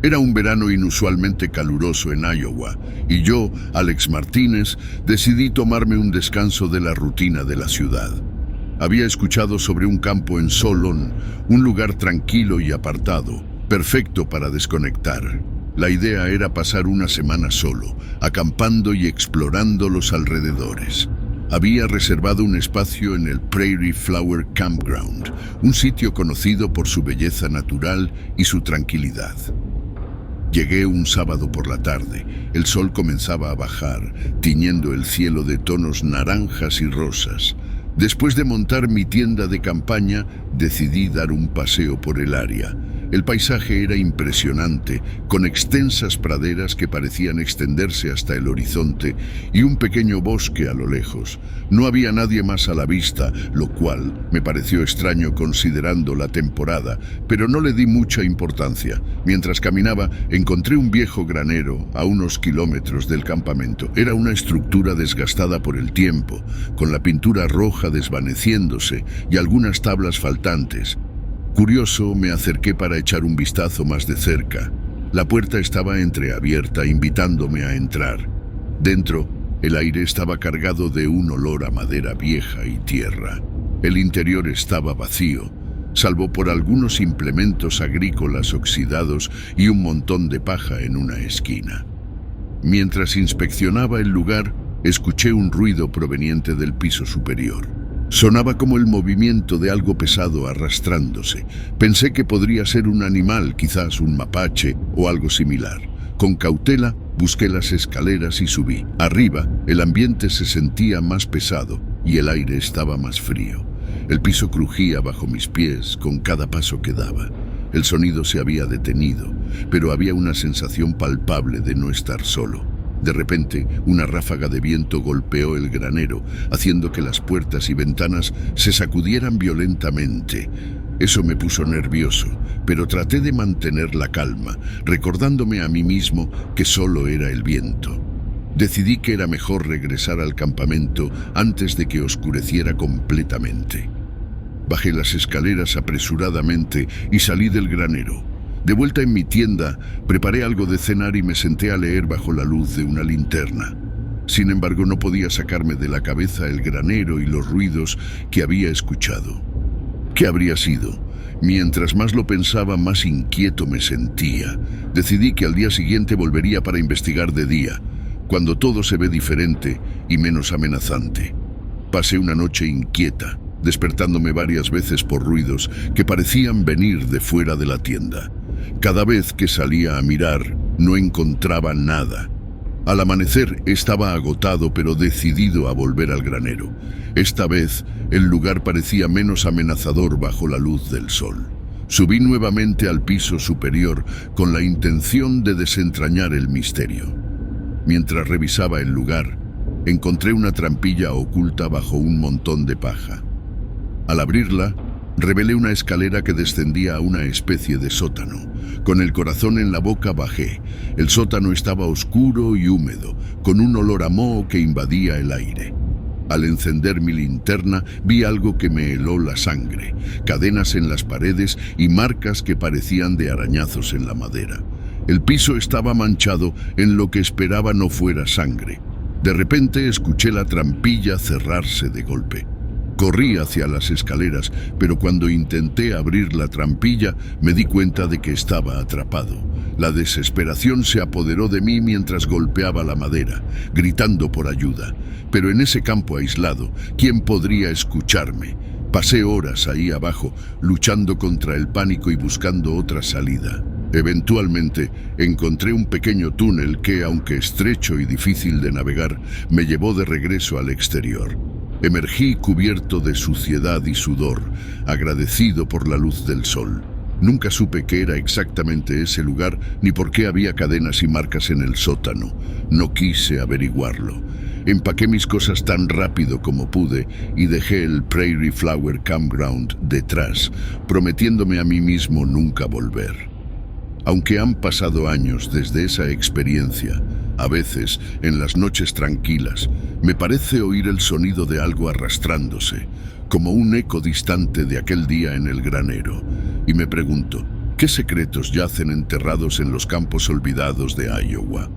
Era un verano inusualmente caluroso en Iowa, y yo, Alex Martínez, decidí tomarme un descanso de la rutina de la ciudad. Había escuchado sobre un campo en Solon, un lugar tranquilo y apartado, perfecto para desconectar. La idea era pasar una semana solo, acampando y explorando los alrededores. Había reservado un espacio en el Prairie Flower Campground, un sitio conocido por su belleza natural y su tranquilidad. Llegué un sábado por la tarde. El sol comenzaba a bajar, tiñendo el cielo de tonos naranjas y rosas. Después de montar mi tienda de campaña, decidí dar un paseo por el área. El paisaje era impresionante, con extensas praderas que parecían extenderse hasta el horizonte y un pequeño bosque a lo lejos. No había nadie más a la vista, lo cual me pareció extraño considerando la temporada, pero no le di mucha importancia. Mientras caminaba, encontré un viejo granero a unos kilómetros del campamento. Era una estructura desgastada por el tiempo, con la pintura roja desvaneciéndose y algunas tablas faltantes. Curioso, me acerqué para echar un vistazo más de cerca. La puerta estaba entreabierta, invitándome a entrar. Dentro, el aire estaba cargado de un olor a madera vieja y tierra. El interior estaba vacío, salvo por algunos implementos agrícolas oxidados y un montón de paja en una esquina. Mientras inspeccionaba el lugar, escuché un ruido proveniente del piso superior. Sonaba como el movimiento de algo pesado arrastrándose. Pensé que podría ser un animal, quizás un mapache o algo similar. Con cautela, busqué las escaleras y subí. Arriba, el ambiente se sentía más pesado y el aire estaba más frío. El piso crujía bajo mis pies con cada paso que daba. El sonido se había detenido, pero había una sensación palpable de no estar solo. De repente, una ráfaga de viento golpeó el granero, haciendo que las puertas y ventanas se sacudieran violentamente. Eso me puso nervioso, pero traté de mantener la calma, recordándome a mí mismo que solo era el viento. Decidí que era mejor regresar al campamento antes de que oscureciera completamente. Bajé las escaleras apresuradamente y salí del granero. De vuelta en mi tienda, preparé algo de cenar y me senté a leer bajo la luz de una linterna. Sin embargo, no podía sacarme de la cabeza el granero y los ruidos que había escuchado. ¿Qué habría sido? Mientras más lo pensaba, más inquieto me sentía. Decidí que al día siguiente volvería para investigar de día, cuando todo se ve diferente y menos amenazante. Pasé una noche inquieta, despertándome varias veces por ruidos que parecían venir de fuera de la tienda. Cada vez que salía a mirar, no encontraba nada. Al amanecer estaba agotado pero decidido a volver al granero. Esta vez, el lugar parecía menos amenazador bajo la luz del sol. Subí nuevamente al piso superior con la intención de desentrañar el misterio. Mientras revisaba el lugar, encontré una trampilla oculta bajo un montón de paja. Al abrirla, revelé una escalera que descendía a una especie de sótano. Con el corazón en la boca bajé. El sótano estaba oscuro y húmedo, con un olor a moho que invadía el aire. Al encender mi linterna, vi algo que me heló la sangre, cadenas en las paredes y marcas que parecían de arañazos en la madera. El piso estaba manchado en lo que esperaba no fuera sangre. De repente escuché la trampilla cerrarse de golpe. Corrí hacia las escaleras, pero cuando intenté abrir la trampilla, me di cuenta de que estaba atrapado. La desesperación se apoderó de mí mientras golpeaba la madera, gritando por ayuda. Pero en ese campo aislado, ¿quién podría escucharme? Pasé horas ahí abajo, luchando contra el pánico y buscando otra salida. Eventualmente, encontré un pequeño túnel que, aunque estrecho y difícil de navegar, me llevó de regreso al exterior. Emergí cubierto de suciedad y sudor, agradecido por la luz del sol. Nunca supe qué era exactamente ese lugar, ni por qué había cadenas y marcas en el sótano. No quise averiguarlo. Empaqué mis cosas tan rápido como pude y dejé el Prairie Flower Campground detrás, prometiéndome a mí mismo nunca volver. Aunque han pasado años desde esa experiencia, a veces, en las noches tranquilas, me parece oír el sonido de algo arrastrándose, como un eco distante de aquel día en el granero, y me pregunto, ¿Qué secretos yacen enterrados en los campos olvidados de Iowa?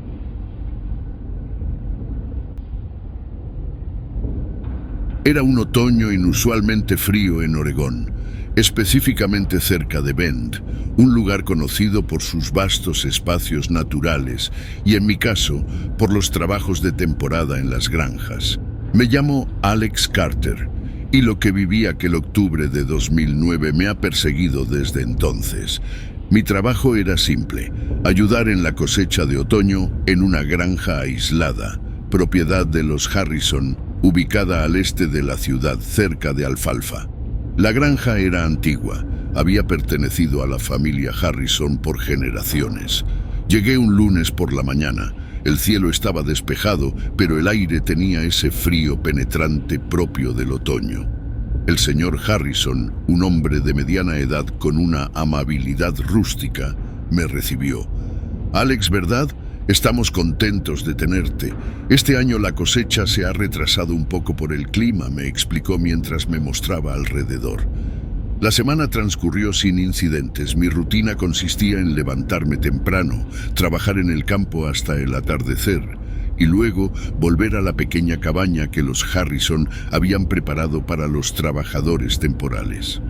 Era un otoño inusualmente frío en Oregón, específicamente cerca de Bend, un lugar conocido por sus vastos espacios naturales y, en mi caso, por los trabajos de temporada en las granjas. Me llamo Alex Carter y lo que viví aquel octubre de 2009 me ha perseguido desde entonces. Mi trabajo era simple: ayudar en la cosecha de otoño en una granja aislada, propiedad de los Harrison, ubicada al este de la ciudad, cerca de Alfalfa. La granja era antigua, había pertenecido a la familia Harrison por generaciones. Llegué un lunes por la mañana. El cielo estaba despejado, pero el aire tenía ese frío penetrante propio del otoño. El señor Harrison, un hombre de mediana edad con una amabilidad rústica, me recibió. «Alex, ¿verdad? Estamos contentos de tenerte. Este año la cosecha se ha retrasado un poco por el clima», me explicó mientras me mostraba alrededor. La semana transcurrió sin incidentes. Mi rutina consistía en levantarme temprano, trabajar en el campo hasta el atardecer y luego volver a la pequeña cabaña que los Harrison habían preparado para los trabajadores temporales.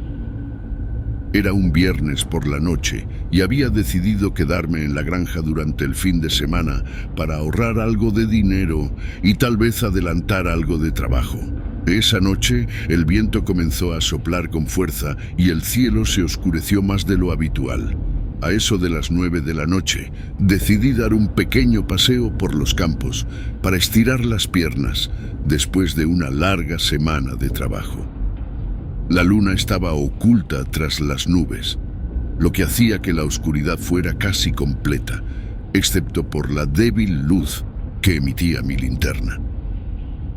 Era un viernes por la noche y había decidido quedarme en la granja durante el fin de semana para ahorrar algo de dinero y tal vez adelantar algo de trabajo. Esa noche el viento comenzó a soplar con fuerza y el cielo se oscureció más de lo habitual. A eso de las 9 de la noche, decidí dar un pequeño paseo por los campos para estirar las piernas después de una larga semana de trabajo. La luna estaba oculta tras las nubes, lo que hacía que la oscuridad fuera casi completa, excepto por la débil luz que emitía mi linterna.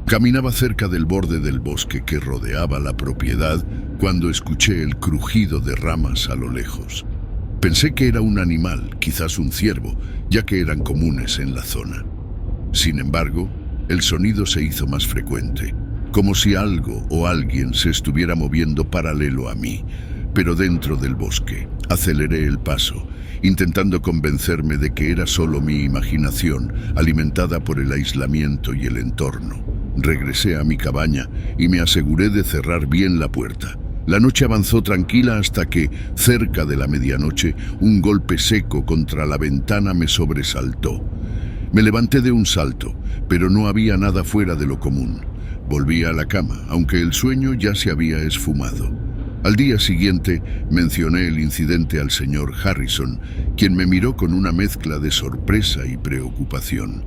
Caminaba cerca del borde del bosque que rodeaba la propiedad cuando escuché el crujido de ramas a lo lejos. Pensé que era un animal, quizás un ciervo, ya que eran comunes en la zona. Sin embargo, el sonido se hizo más frecuente, como si algo o alguien se estuviera moviendo paralelo a mí, pero dentro del bosque. Aceleré el paso, intentando convencerme de que era solo mi imaginación, alimentada por el aislamiento y el entorno. Regresé a mi cabaña y me aseguré de cerrar bien la puerta. La noche avanzó tranquila hasta que, cerca de la medianoche, un golpe seco contra la ventana me sobresaltó. Me levanté de un salto, pero no había nada fuera de lo común. Volví a la cama, aunque el sueño ya se había esfumado. Al día siguiente mencioné el incidente al señor Harrison, quien me miró con una mezcla de sorpresa y preocupación.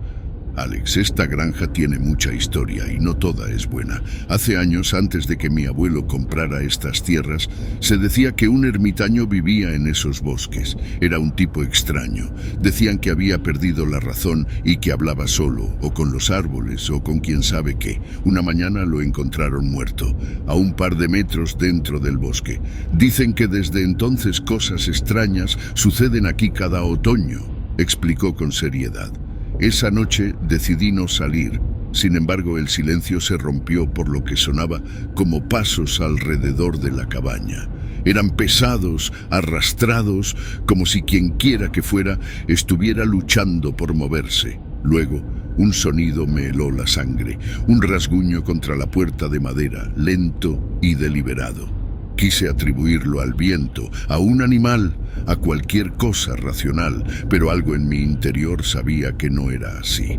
«Alex, esta granja tiene mucha historia y no toda es buena. Hace años, antes de que mi abuelo comprara estas tierras, se decía que un ermitaño vivía en esos bosques. Era un tipo extraño. Decían que había perdido la razón y que hablaba solo, o con los árboles, o con quién sabe qué. Una mañana lo encontraron muerto, a un par de metros dentro del bosque. Dicen que desde entonces cosas extrañas suceden aquí cada otoño», explicó con seriedad. Esa noche decidí no salir. Sin embargo, el silencio se rompió por lo que sonaba como pasos alrededor de la cabaña. Eran pesados, arrastrados, como si quien quiera que fuera estuviera luchando por moverse. Luego, un sonido me heló la sangre, un rasguño contra la puerta de madera, lento y deliberado. Quise atribuirlo al viento, a un animal, a cualquier cosa racional, pero algo en mi interior sabía que no era así.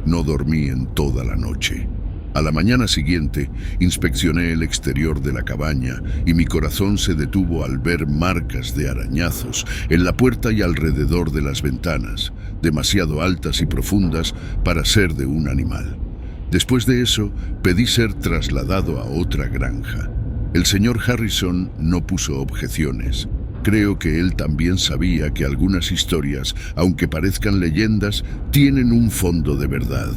No dormí en toda la noche. A la mañana siguiente, inspeccioné el exterior de la cabaña y mi corazón se detuvo al ver marcas de arañazos en la puerta y alrededor de las ventanas, demasiado altas y profundas para ser de un animal. Después de eso, pedí ser trasladado a otra granja. El señor Harrison no puso objeciones. Creo que él también sabía que algunas historias, aunque parezcan leyendas, tienen un fondo de verdad.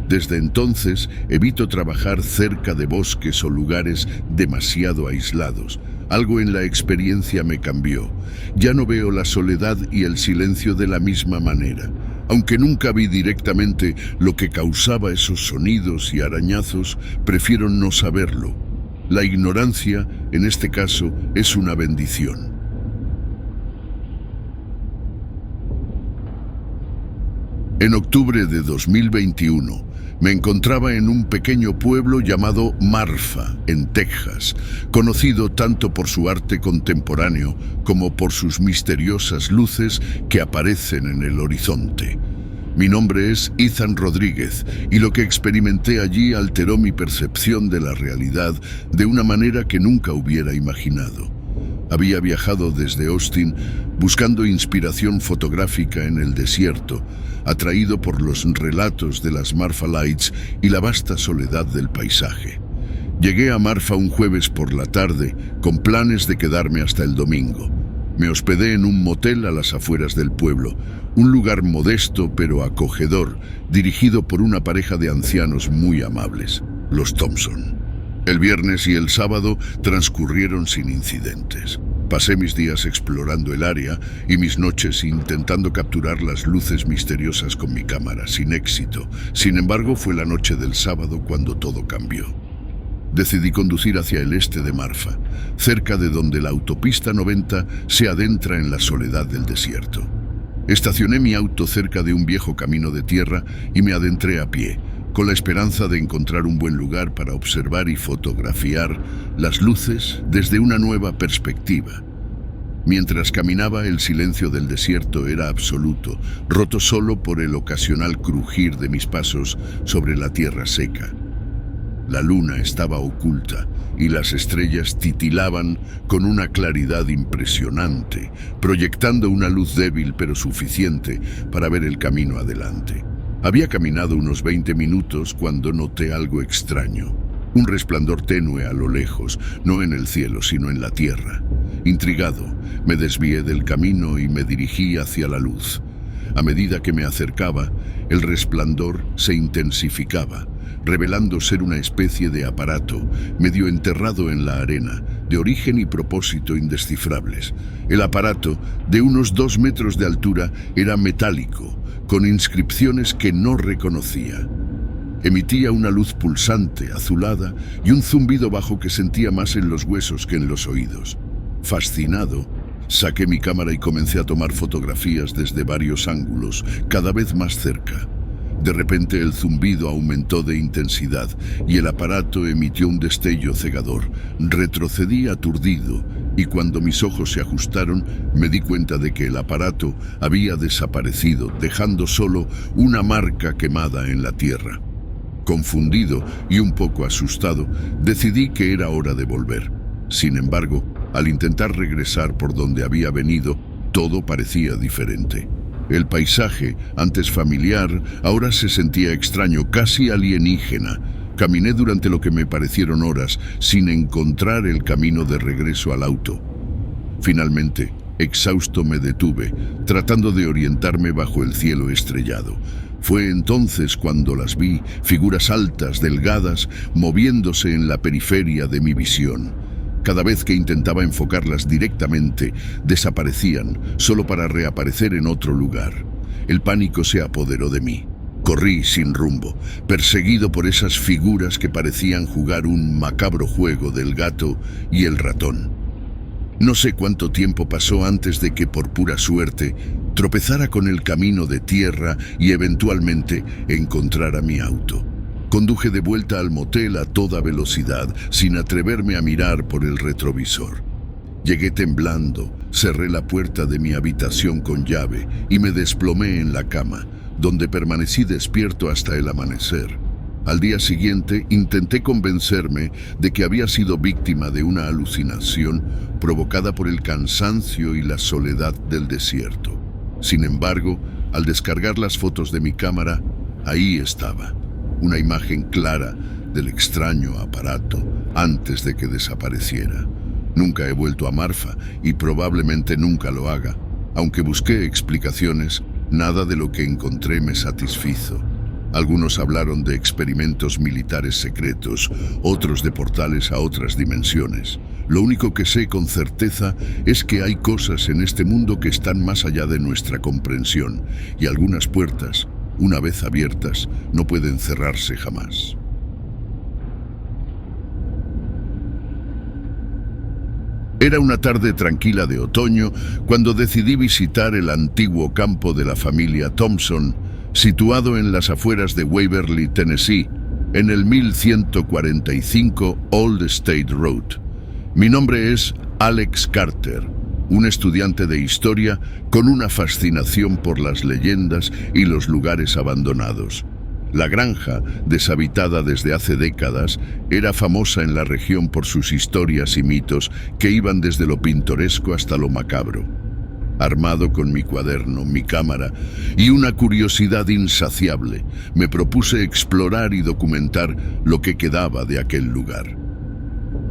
Desde entonces, evito trabajar cerca de bosques o lugares demasiado aislados. Algo en la experiencia me cambió. Ya no veo la soledad y el silencio de la misma manera. Aunque nunca vi directamente lo que causaba esos sonidos y arañazos, prefiero no saberlo. La ignorancia, en este caso, es una bendición. En octubre de 2021, me encontraba en un pequeño pueblo llamado Marfa, en Texas, conocido tanto por su arte contemporáneo como por sus misteriosas luces que aparecen en el horizonte. Mi nombre es Ethan Rodríguez y lo que experimenté allí alteró mi percepción de la realidad de una manera que nunca hubiera imaginado. Había viajado desde Austin buscando inspiración fotográfica en el desierto, atraído por los relatos de las Marfa Lights y la vasta soledad del paisaje. Llegué a Marfa un jueves por la tarde con planes de quedarme hasta el domingo. Me hospedé en un motel a las afueras del pueblo, un lugar modesto pero acogedor, dirigido por una pareja de ancianos muy amables, los Thompson. El viernes y el sábado transcurrieron sin incidentes. Pasé mis días explorando el área y mis noches intentando capturar las luces misteriosas con mi cámara, sin éxito. Sin embargo, fue la noche del sábado cuando todo cambió. Decidí conducir hacia el este de Marfa, cerca de donde la autopista 90 se adentra en la soledad del desierto. Estacioné mi auto cerca de un viejo camino de tierra y me adentré a pie, con la esperanza de encontrar un buen lugar para observar y fotografiar las luces desde una nueva perspectiva. Mientras caminaba, el silencio del desierto era absoluto, roto solo por el ocasional crujir de mis pasos sobre la tierra seca. La luna estaba oculta y las estrellas titilaban con una claridad impresionante, proyectando una luz débil pero suficiente para ver el camino adelante. Había caminado unos 20 minutos cuando noté algo extraño. Un resplandor tenue a lo lejos, no en el cielo, sino en la tierra. Intrigado, me desvié del camino y me dirigí hacia la luz. A medida que me acercaba, el resplandor se intensificaba, revelando ser una especie de aparato medio enterrado en la arena, de origen y propósito indescifrables. El aparato, de unos 2 metros de altura, era metálico, con inscripciones que no reconocía. Emitía una luz pulsante, azulada, y un zumbido bajo que sentía más en los huesos que en los oídos. Fascinado, saqué mi cámara y comencé a tomar fotografías desde varios ángulos, cada vez más cerca. De repente el zumbido aumentó de intensidad y el aparato emitió un destello cegador. Retrocedí aturdido y cuando mis ojos se ajustaron me di cuenta de que el aparato había desaparecido, dejando solo una marca quemada en la tierra. Confundido y un poco asustado, decidí que era hora de volver. Sin embargo, al intentar regresar por donde había venido, todo parecía diferente. El paisaje, antes familiar, ahora se sentía extraño, casi alienígena. Caminé durante lo que me parecieron horas, sin encontrar el camino de regreso al auto. Finalmente, exhausto, me detuve, tratando de orientarme bajo el cielo estrellado. Fue entonces cuando las vi, figuras altas, delgadas, moviéndose en la periferia de mi visión. Cada vez que intentaba enfocarlas directamente, desaparecían, solo para reaparecer en otro lugar. El pánico se apoderó de mí. Corrí sin rumbo, perseguido por esas figuras que parecían jugar un macabro juego del gato y el ratón. No sé cuánto tiempo pasó antes de que, por pura suerte, tropezara con el camino de tierra y eventualmente encontrara mi auto. Conduje de vuelta al motel a toda velocidad, sin atreverme a mirar por el retrovisor. Llegué temblando, cerré la puerta de mi habitación con llave y me desplomé en la cama, donde permanecí despierto hasta el amanecer. Al día siguiente intenté convencerme de que había sido víctima de una alucinación provocada por el cansancio y la soledad del desierto. Sin embargo, al descargar las fotos de mi cámara, ahí estaba. Una imagen clara del extraño aparato antes de que desapareciera. Nunca he vuelto a Marfa y probablemente nunca lo haga. Aunque busqué explicaciones, nada de lo que encontré me satisfizo. Algunos hablaron de experimentos militares secretos, otros de portales a otras dimensiones. Lo único que sé con certeza es que hay cosas en este mundo que están más allá de nuestra comprensión, y algunas puertas, una vez abiertas, no pueden cerrarse jamás. Era una tarde tranquila de otoño cuando decidí visitar el antiguo campo de la familia Thompson, situado en las afueras de Waverly, Tennessee, en el 1145 Old State Road. Mi nombre es Alex Carter, un estudiante de historia con una fascinación por las leyendas y los lugares abandonados. La granja, deshabitada desde hace décadas, era famosa en la región por sus historias y mitos que iban desde lo pintoresco hasta lo macabro. Armado con mi cuaderno, mi cámara y una curiosidad insaciable, me propuse explorar y documentar lo que quedaba de aquel lugar.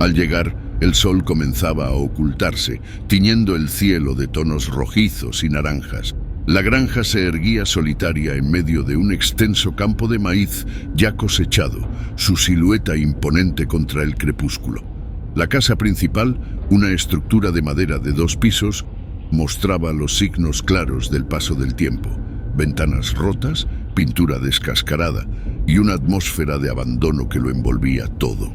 Al llegar, el sol comenzaba a ocultarse, tiñendo el cielo de tonos rojizos y naranjas. La granja se erguía solitaria en medio de un extenso campo de maíz ya cosechado, su silueta imponente contra el crepúsculo. La casa principal, una estructura de madera de 2 pisos, mostraba los signos claros del paso del tiempo: ventanas rotas, pintura descascarada y una atmósfera de abandono que lo envolvía todo.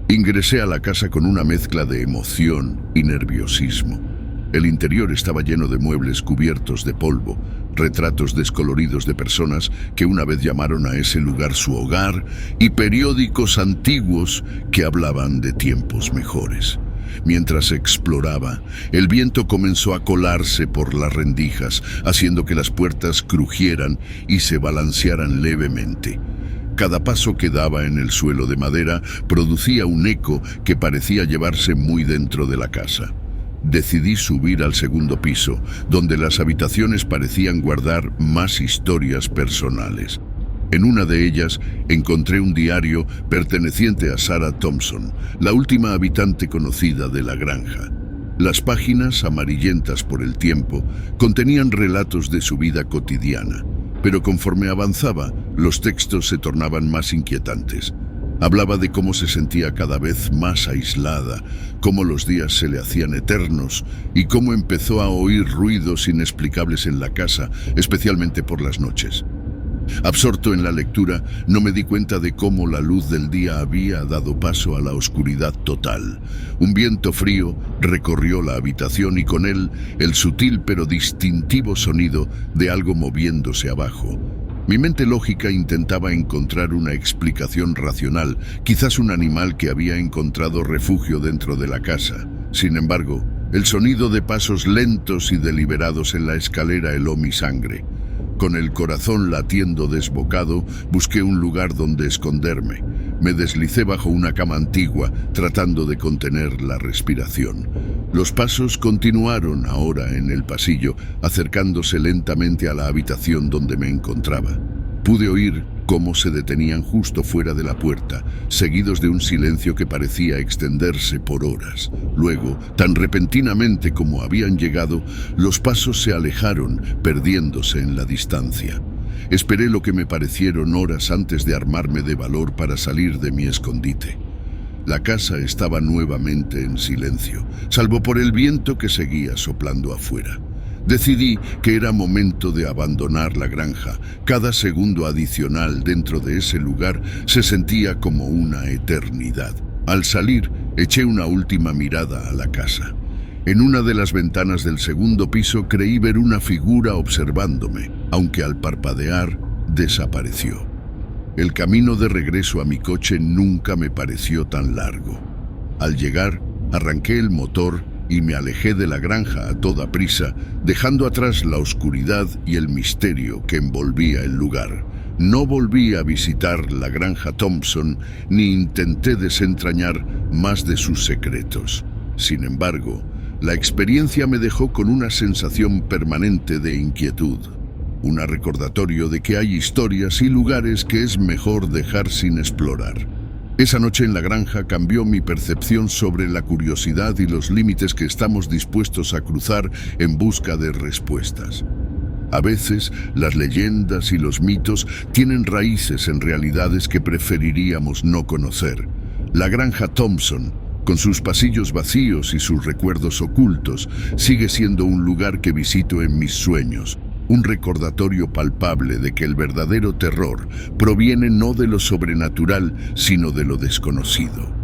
Ingresé a la casa con una mezcla de emoción y nerviosismo. El interior estaba lleno de muebles cubiertos de polvo, retratos descoloridos de personas que una vez llamaron a ese lugar su hogar y periódicos antiguos que hablaban de tiempos mejores. Mientras exploraba, el viento comenzó a colarse por las rendijas, haciendo que las puertas crujieran y se balancearan levemente. Cada paso que daba en el suelo de madera producía un eco que parecía llevarse muy dentro de la casa. Decidí subir al segundo piso, donde las habitaciones parecían guardar más historias personales. En una de ellas encontré un diario perteneciente a Sarah Thompson, la última habitante conocida de la granja. Las páginas, amarillentas por el tiempo, contenían relatos de su vida cotidiana, pero conforme avanzaba, los textos se tornaban más inquietantes. Hablaba de cómo se sentía cada vez más aislada, cómo los días se le hacían eternos y cómo empezó a oír ruidos inexplicables en la casa, especialmente por las noches. Absorto en la lectura, no me di cuenta de cómo la luz del día había dado paso a la oscuridad total. Un viento frío recorrió la habitación y con él el sutil pero distintivo sonido de algo moviéndose abajo. Mi mente lógica intentaba encontrar una explicación racional, quizás un animal que había encontrado refugio dentro de la casa. Sin embargo, el sonido de pasos lentos y deliberados en la escalera heló mi sangre. Con el corazón latiendo desbocado, busqué un lugar donde esconderme. Me deslicé bajo una cama antigua, tratando de contener la respiración. Los pasos continuaron ahora en el pasillo, acercándose lentamente a la habitación donde me encontraba. Pude oír cómo se detenían justo fuera de la puerta, seguidos de un silencio que parecía extenderse por horas. Luego, tan repentinamente como habían llegado, los pasos se alejaron, perdiéndose en la distancia. Esperé lo que me parecieron horas antes de armarme de valor para salir de mi escondite. La casa estaba nuevamente en silencio, salvo por el viento que seguía soplando afuera. Decidí que era momento de abandonar la granja. Cada segundo adicional dentro de ese lugar se sentía como una eternidad. Al salir, eché una última mirada a la casa. En una de las ventanas del segundo piso creí ver una figura observándome, aunque al parpadear desapareció. El camino de regreso a mi coche nunca me pareció tan largo. Al llegar, arranqué el motor y me alejé de la granja a toda prisa, dejando atrás la oscuridad y el misterio que envolvía el lugar. No volví a visitar la granja Thompson ni intenté desentrañar más de sus secretos. Sin embargo, la experiencia me dejó con una sensación permanente de inquietud, un recordatorio de que hay historias y lugares que es mejor dejar sin explorar. Esa noche en la granja cambió mi percepción sobre la curiosidad y los límites que estamos dispuestos a cruzar en busca de respuestas. A veces, las leyendas y los mitos tienen raíces en realidades que preferiríamos no conocer. La granja Thompson, con sus pasillos vacíos y sus recuerdos ocultos, sigue siendo un lugar que visito en mis sueños. Un recordatorio palpable de que el verdadero terror proviene no de lo sobrenatural, sino de lo desconocido.